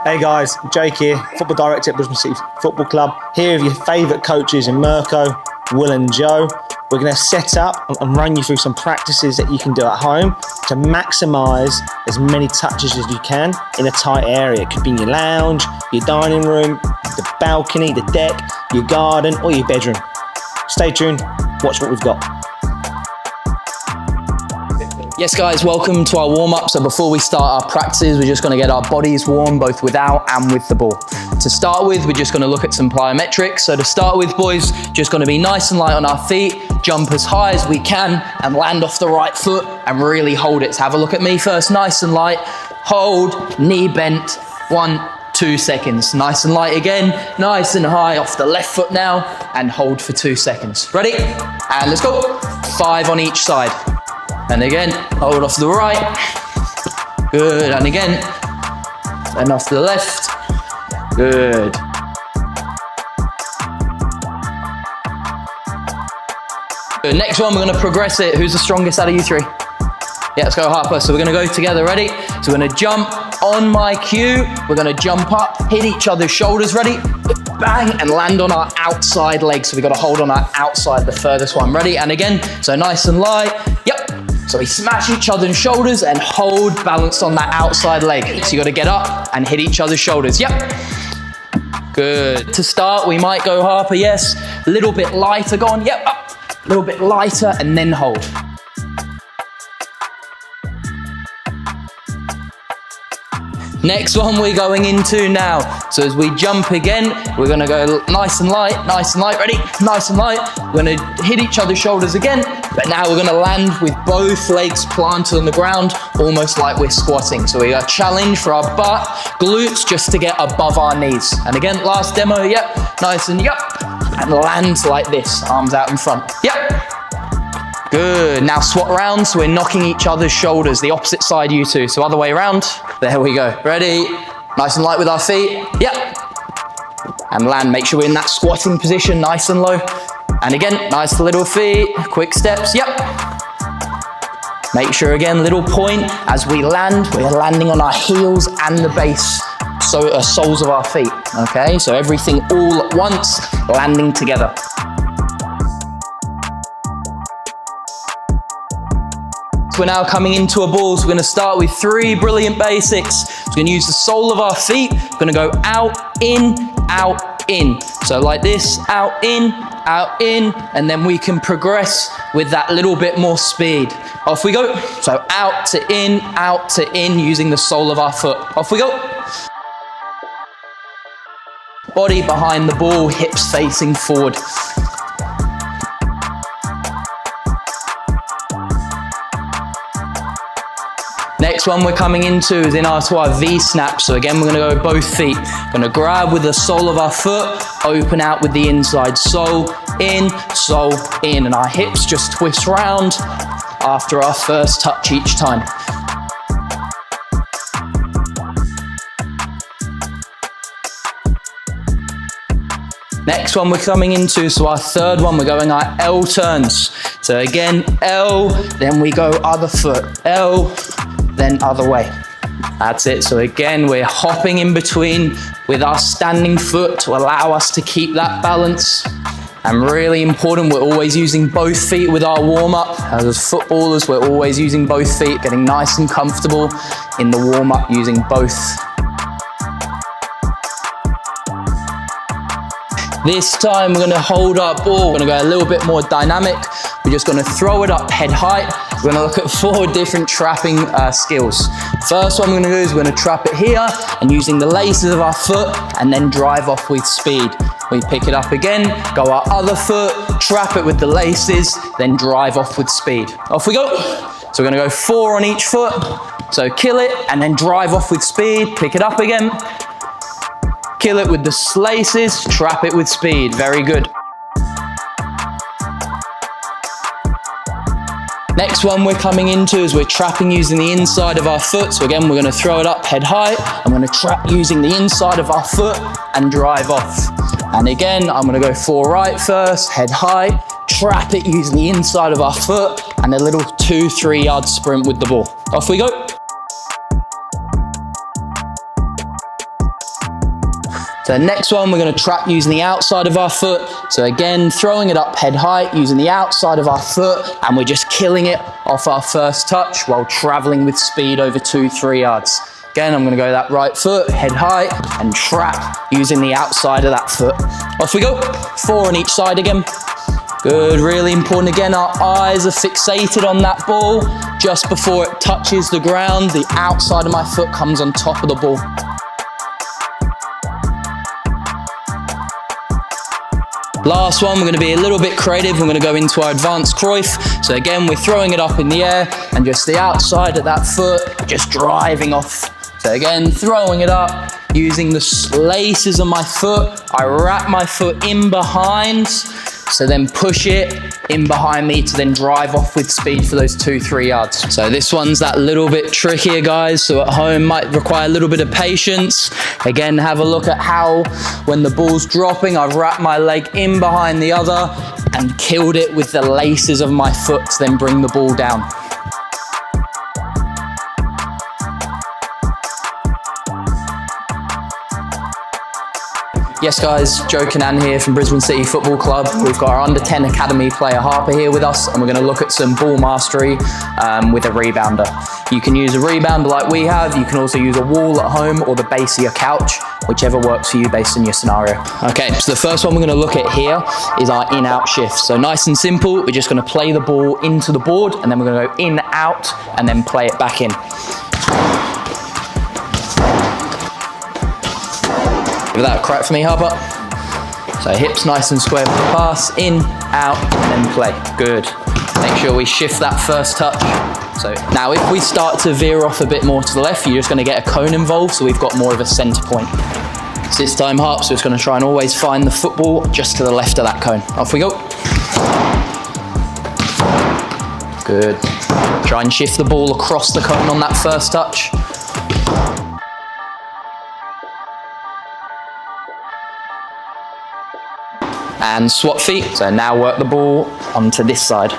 Hey guys, Jake here, football director at Brisbane City Football Club. Here with your favourite coaches in Mirko, Will and Joe. We're going to set up and run you through some practices that you can do at home to maximise as many touches as you can in a tight area. It could be in your lounge, your dining room, the balcony, the deck, your garden or your bedroom. Stay tuned, watch what we've got. Yes guys, welcome to our warm-up. So before we start our practices, we're just going to get our bodies warm both without and with the ball. To start with, we're just going to look at some plyometrics. So to start with, boys, just going to be nice and light on our feet, jump as high as we can and land off the right foot and really hold it. So have a look at me first, nice and light, hold, knee bent, 1, 2 seconds. Nice and light again, nice and high off the left foot now and hold for 2 seconds. Ready? And let's go. 5 on each side. And again, hold off the right. Good, and again. And off the left. Good. Good. Next one, we're gonna progress it. Who's the strongest out of you three? Yeah, let's go Harper. So we're gonna go together, ready? So we're gonna jump on my cue. We're gonna jump up, hit each other's shoulders, ready? Bang, and land on our outside leg. So we gotta hold on our outside, the furthest one. Ready? And again, so nice and light. Yep. So we smash each other's shoulders and hold balanced on that outside leg. So you gotta get up and hit each other's shoulders. Yep. Good. To start, we might go Harper, yes. A little bit lighter, go on, yep, up. A little bit lighter and then hold. Next one we're going into now. So as we jump again, we're gonna go nice and light, ready? Nice and light. We're gonna hit each other's shoulders again, but now we're gonna land with both legs planted on the ground, almost like we're squatting. So we got a challenge for our butt, glutes, just to get above our knees. And again, last demo, yep, nice and yep, and land like this, arms out in front, yep. Good, now swap around, so we're knocking each other's shoulders, the opposite side you two, so other way around. There we go, ready? Nice and light with our feet, yep. And land, make sure we're in that squatting position, nice and low. And again, nice little feet, quick steps, yep. Make sure again, little point, as we land, we're landing on our heels and the base, so soles of our feet, okay? So everything all at once, landing together. We're now coming into a ball, so we're going to start with 3 brilliant basics. We're going to use the sole of our feet. We're going to go out, in, out, in. So like this, out, in, and then we can progress with that little bit more speed. Off we go. So out to in, using the sole of our foot. Off we go. Body behind the ball, hips facing forward. Next one we're coming into is to our V snap. So again, we're gonna go both feet. Gonna grab with the sole of our foot, open out with the inside sole in, and our hips just twist round after our first touch each time. Next one we're coming into, so our third one, we're going our L turns. So again, L, then we go other foot, L, then other way. That's it. So again, we're hopping in between with our standing foot to allow us to keep that balance. And really important, we're always using both feet with our warm-up. As footballers, we're always using both feet, getting nice and comfortable in the warm-up using both. This time we're gonna hold our ball. We're gonna go a little bit more dynamic. We're just gonna throw it up head height. We're gonna look at 4 different trapping skills. First one we're gonna do is we're gonna trap it here and using the laces of our foot and then drive off with speed. We pick it up again, go our other foot, trap it with the laces, then drive off with speed. Off we go. So we're gonna go 4 on each foot. So kill it and then drive off with speed, pick it up again. Kill it with the laces, trap it with speed. Very good. Next one we're coming into is we're trapping using the inside of our foot. So again, we're gonna throw it up head high. I'm gonna trap using the inside of our foot and drive off. And again, I'm gonna go 4 right first, head high, trap it using the inside of our foot and a little 2-3 yard sprint with the ball. Off we go. So the next one, we're going to trap using the outside of our foot. So again, throwing it up head height using the outside of our foot, and we're just killing it off our first touch while traveling with speed over 2-3 yards. Again, I'm going to go that right foot, head height, and trap using the outside of that foot. Off we go. 4 on each side again. Good, really important. Again, our eyes are fixated on that ball. Just before it touches the ground, the outside of my foot comes on top of the ball. Last one, we're going to be a little bit creative. We're going to go into our advanced Cruyff. So again, we're throwing it up in the air and just the outside of that foot, just driving off. So again, throwing it up, using the laces of my foot. I wrap my foot in behind, so then push it in behind me to then drive off with speed for those 2-3 yards. So this one's that little bit trickier, guys. So at home might require a little bit of patience. Again, have a look at how when the ball's dropping, I've wrapped my leg in behind the other and killed it with the laces of my foot to then bring the ball down. Yes guys, Joe Cunnane here from Brisbane City Football Club. We've got our under 10 academy player Harper here with us, and we're going to look at some ball mastery with a rebounder. You can use a rebounder like we have. You can also use a wall at home or the base of your couch, whichever works for you based on your scenario. Okay, so the first one we're going to look at here is our in-out shift. So nice and simple, we're just going to play the ball into the board, and then we're going to go in, out, and then play it back in. Give that a crack for me, Harper. So hips nice and square for the pass, in, out, and then play. Good. Make sure we shift that first touch. So now if we start to veer off a bit more to the left, you're just going to get a cone involved, so we've got more of a centre point. So this time Harp's just going to try and always find the football just to the left of that cone. Off we go. Good. Try and shift the ball across the cone on that first touch. And swap feet. So now work the ball onto this side.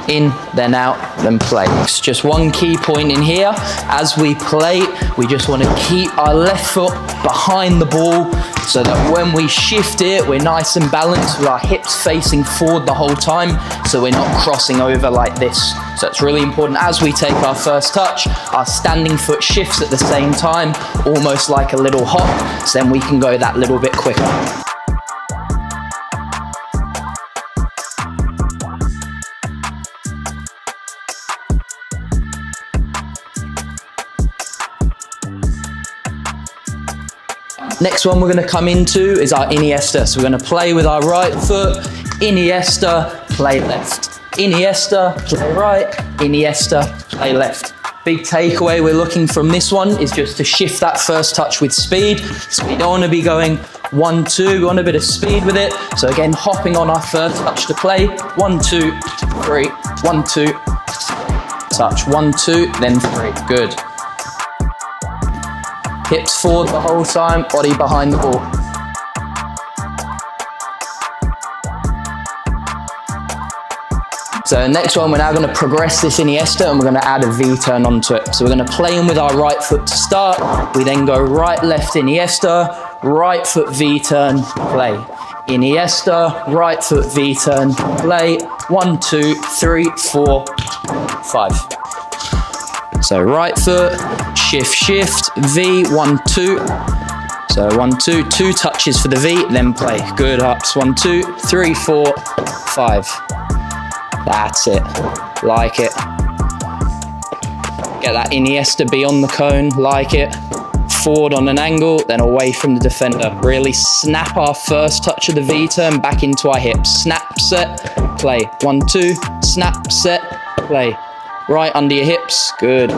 In, then out, then play. It's just one key point in here. As we play, we just want to keep our left foot behind the ball so that when we shift it, we're nice and balanced with our hips facing forward the whole time, so we're not crossing over like this. So it's really important as we take our first touch, our standing foot shifts at the same time, almost like a little hop, so then we can go that little bit quicker. Next one we're going to come into is our Iniesta. So we're going to play with our right foot, Iniesta, play left. Iniesta, play right, Iniesta, play left. Big takeaway we're looking from this one is just to shift that first touch with speed. So we don't want to be going 1-2, we want a bit of speed with it. So again, hopping on our first touch to play. 1, 2, 3, 1, 2, touch, 1, 2, then 3. Good. Hips forward the whole time, body behind the ball. So next one, we're now going to progress this Iniesta and we're going to add a V-turn onto it. So we're going to play in with our right foot to start. We then go right, left Iniesta, right foot V-turn, play. Iniesta, right foot V-turn, play. 1, 2, 3, 4, 5. So right foot, shift, shift, V, 1, 2. So 1, 2, 2 touches for the V, then play. Good, ups, 1, 2, 3, 4, 5. That's it, like it. Get that Iniesta B on the cone, like it. Forward on an angle, then away from the defender. Really snap our first touch of the V-turn back into our hips. Snap, set, play. 1, 2, snap, set, play. Right under your hips, good.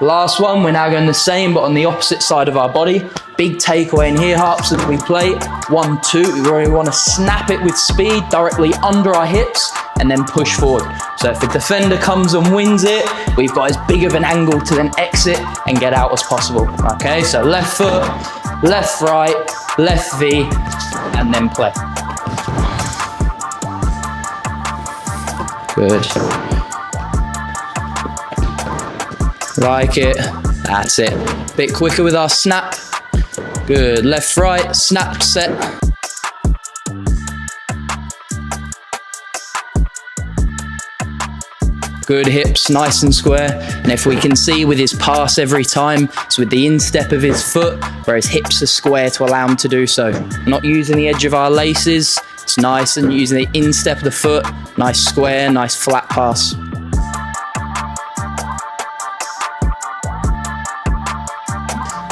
Last one, we're now going the same but on the opposite side of our body. Big takeaway in here, Harps, as we play 1, 2, we really want to snap it with speed directly under our hips and then push forward. So if the defender comes and wins it, we've got as big of an angle to then exit and get out as possible. Okay, so left foot, left, right, left V, and then play. Good. Like it. That's it. Bit quicker with our snap. Good. Left, right, snap, set. Good hips, nice and square. And if we can see with his pass every time, it's with the instep of his foot, where his hips are square to allow him to do so. Not using the edge of our laces, it's nice, and using the instep of the foot, nice square, nice flat pass.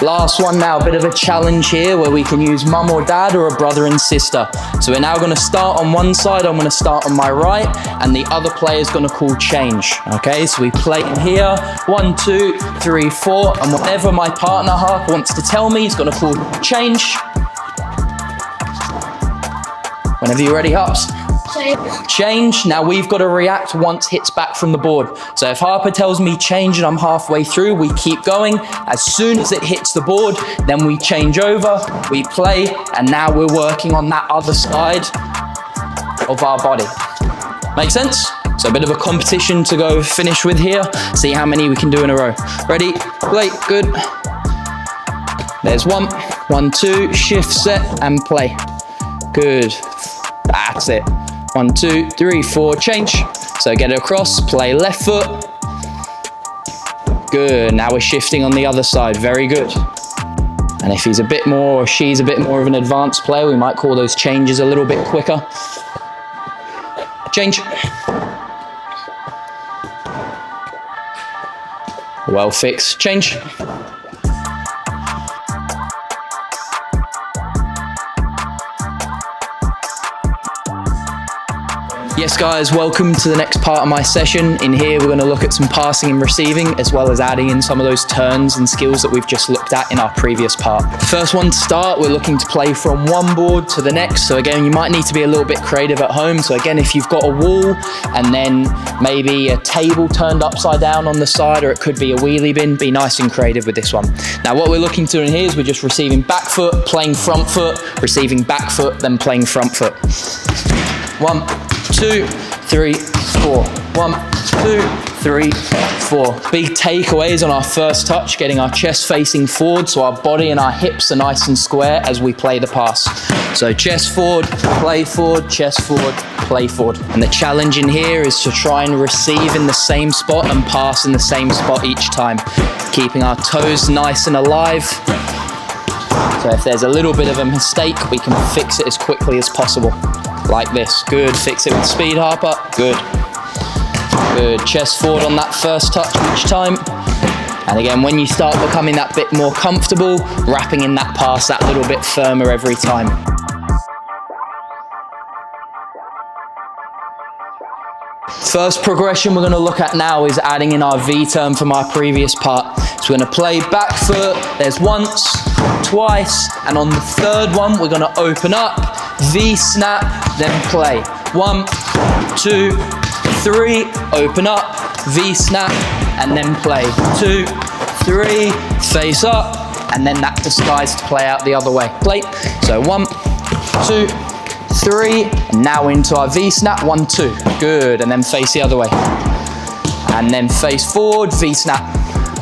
Last one now, a bit of a challenge here where we can use mum or dad or a brother and sister. So we're now gonna start on one side, I'm gonna start on my right, and the other player is gonna call change. Okay, so we play in here, 1, 2, 3, 4, and whatever my partner Harper wants to tell me, he's gonna call change. Whenever you're ready, Harps. Change. Now we've got to react once hits back from the board. So if Harper tells me change and I'm halfway through, we keep going. As soon as it hits the board, then we change over, we play, and now we're working on that other side of our body. Make sense? So a bit of a competition to go finish with here. See how many we can do in a row. Ready, play, good. There's 1, 1, 2, shift, set, and play. Good. That's it. 1, 2, 3, 4, change. So get it across, play left foot. Good, now we're shifting on the other side, very good. And if he's a bit more, or she's a bit more of an advanced player, we might call those changes a little bit quicker. Change. Well fixed, change. Yes guys, welcome to the next part of my session. In here we're going to look at some passing and receiving, as well as adding in some of those turns and skills that we've just looked at in our previous part. First one to start, we're looking to play from one board to the next. So again, you might need to be a little bit creative at home. So again, if you've got a wall and then maybe a table turned upside down on the side, or it could be a wheelie bin, be nice and creative with this one. Now what we're looking to do in here is we're just receiving back foot, playing front foot, receiving back foot, then playing front foot. 1, 2, 3, 4. 1, 2, 3, 4. Big takeaways on our first touch, getting our chest facing forward so our body and our hips are nice and square as we play the pass. So chest forward, play forward, chest forward, play forward. And the challenge in here is to try and receive in the same spot and pass in the same spot each time, keeping our toes nice and alive. So if there's a little bit of a mistake, we can fix it as quickly as possible. Like this, good, fix it with speed, Harper, good. Good, chest forward on that first touch each time. And again, when you start becoming that bit more comfortable, wrapping in that pass that little bit firmer every time. First progression we're going to look at now is adding in our V-turn from our previous part. So we're going to play back foot, there's once, twice, and on the third one we're going to open up, V-snap, then play. 1, 2, 3, open up, V-snap, and then play. 2, 3, face up, and then that disguise to play out the other way. Play. So 1, 2, 3, and now into our V-snap, 1, 2. Good, and then face the other way. And then face forward, V-snap.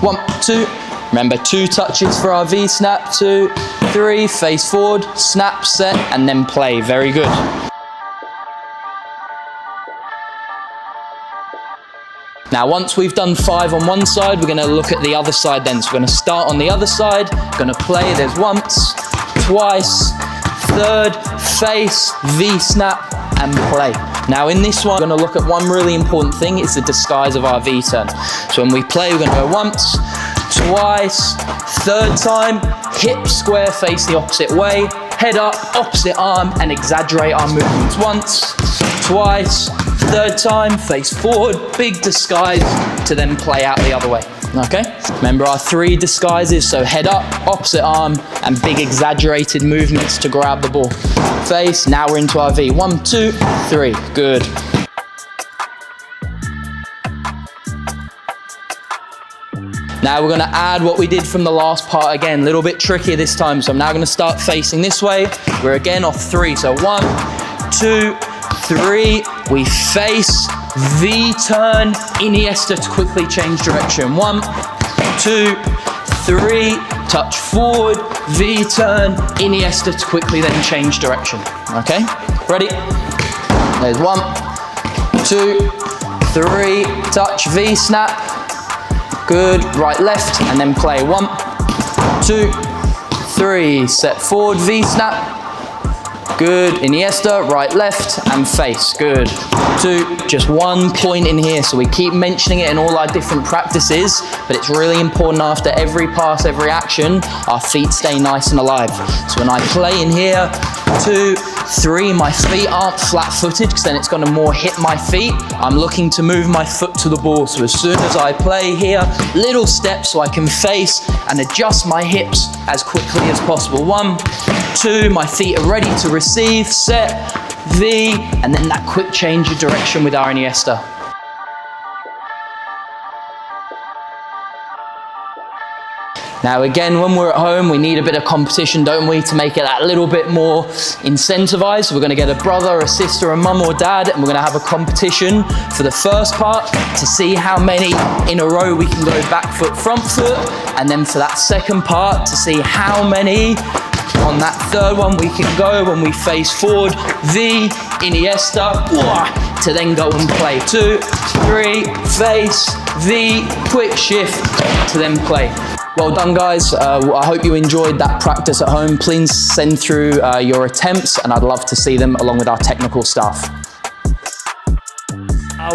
1, 2. Remember, 2 touches for our V-snap, 2, 3, face forward, snap, set, and then play. Very good. Now, once we've done 5 on one side, we're gonna look at the other side then. So we're gonna start on the other side, gonna play, there's once, twice, third, face, V-snap, and play. Now in this one, we're gonna look at one really important thing, it's the disguise of our V-turn. So when we play, we're gonna go once, twice, third time, hip square, face the opposite way, head up, opposite arm, and exaggerate our movements. Once, twice, third time, face forward, big disguise, to then play out the other way. Okay? Remember our 3 disguises, so head up, opposite arm, and big exaggerated movements to grab the ball. Face, now we're into our V. 1, 2, 3, good. Now we're gonna add what we did from the last part again, a little bit trickier this time. So I'm now gonna start facing this way. We're again off 3, so 1, 2, 3, we face, V-turn, Iniesta to quickly change direction. 1, 2, 3, touch forward, V turn, Iniesta to quickly then change direction. Okay, ready? There's 1, 2, 3, touch, V snap. Good, right, left, and then play. 1, 2, 3, set forward, V snap. Good, Iniesta, right, left, and face. Good. 2, just 1 point in here. So we keep mentioning it in all our different practices, but it's really important after every pass, every action, our feet stay nice and alive. So when I play in here, 2, 3, my feet aren't flat-footed because then it's going to more hit my feet. I'm looking to move my foot to the ball. So as soon as I play here, little steps so I can face and adjust my hips as quickly as possible. 1, 2, my feet are ready to receive, set, V, and then that quick change of direction with our Iniesta. Now again, when we're at home, we need a bit of competition, don't we, to make it that little bit more incentivized. So we're gonna get a brother, a sister, a mum or dad, and we're gonna have a competition for the first part to see how many in a row we can go back foot, front foot, and then for that second part to see how many on that third one we can go when we face forward, V, Iniesta, to then go and play. 2, 3, face, V, quick shift, to then play. Well done, guys. I hope you enjoyed that practice at home. Please send through your attempts, and I'd love to see them along with our technical staff.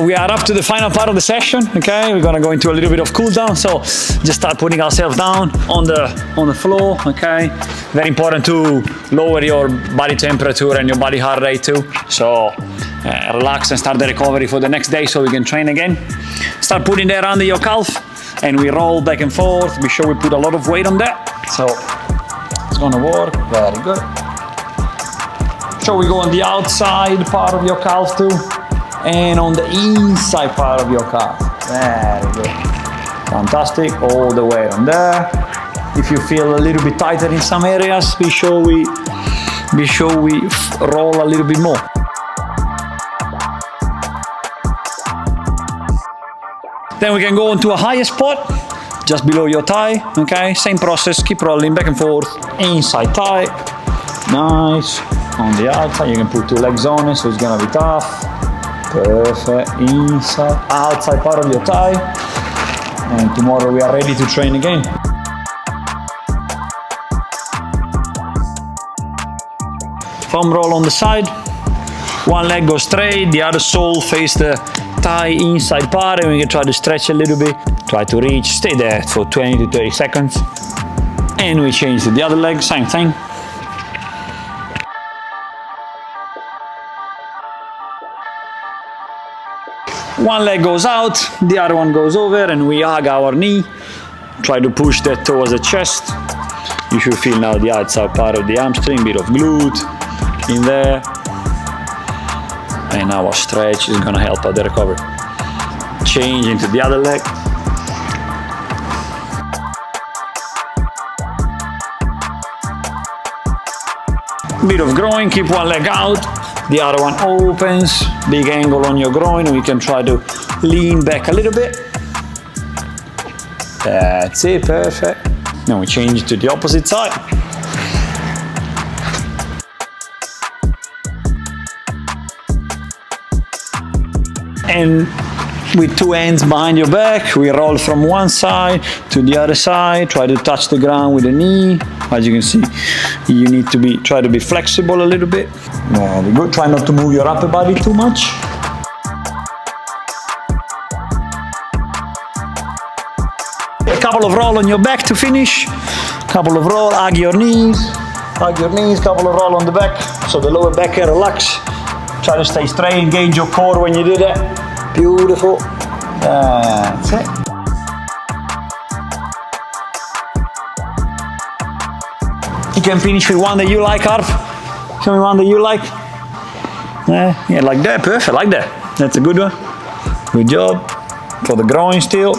We are up to the final part of the session, okay? We're gonna go into a little bit of cool down, so just start putting ourselves down on the floor, okay? Very important to lower your body temperature and your body heart rate too. So relax and start the recovery for the next day so we can train again. Start putting that under your calf and we roll back and forth. Be sure we put a lot of weight on that. So it's gonna work, very good. So we go on the outside part of your calf too. And on the inside part of your calf. Very good. Fantastic, all the way on there. If you feel a little bit tighter in some areas, be sure we roll a little bit more. Then we can go into a higher spot, just below your thigh, okay? Same process, keep rolling back and forth. Inside thigh, nice. On the outside, you can put 2 legs on it, so it's gonna be tough. Perfect, inside, outside part of your thigh. And tomorrow we are ready to train again. Foam roll on the side. One leg goes straight, the other sole face the thigh inside part, and we can try to stretch a little bit. Try to reach, stay there for 20 to 30 seconds. And we change to the other leg, same thing. One leg goes out, the other one goes over, and we hug our knee. Try to push that towards the chest. You should feel now the outside part of the hamstring, bit of glute in there. And our stretch is gonna help out the recovery. Change into the other leg. Bit of groin, keep one leg out. The other one opens, big angle on your groin, and we can try to lean back a little bit. That's it, perfect. Now we change to the opposite side. And with 2 hands behind your back, we roll from one side to the other side, try to touch the ground with the knee. As you can see, you need to try to be flexible a little bit. Very good. Try not to move your upper body too much. A couple of roll on your back to finish. Couple of roll, hug your knees, couple of roll on the back, so the lower back can relax. Try to stay straight, engage your core when you do that. Beautiful. That's it. You can finish with one that you like, Harp. Show me one that you like. Yeah, like that, perfect, like that. That's a good one. Good job. For the groin still.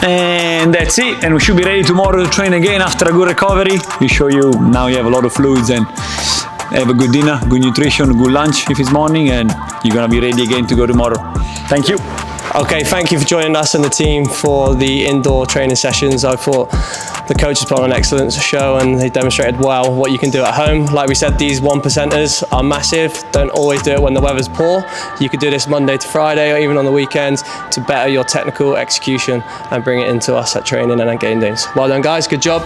And that's it, and we should be ready tomorrow to train again after a good recovery. We show you now you have a lot of fluids and have a good dinner, good nutrition, good lunch if it's morning, and you're gonna be ready again to go tomorrow. Thank you. Okay, thank you for joining us and the team for the indoor training sessions. I thought the coaches put on an excellent show and they demonstrated well what you can do at home. Like we said, these 1%ers are massive. Don't always do it when the weather's poor. You could do this Monday to Friday or even on the weekends to better your technical execution and bring it into us at training and at game days. Well done guys, good job.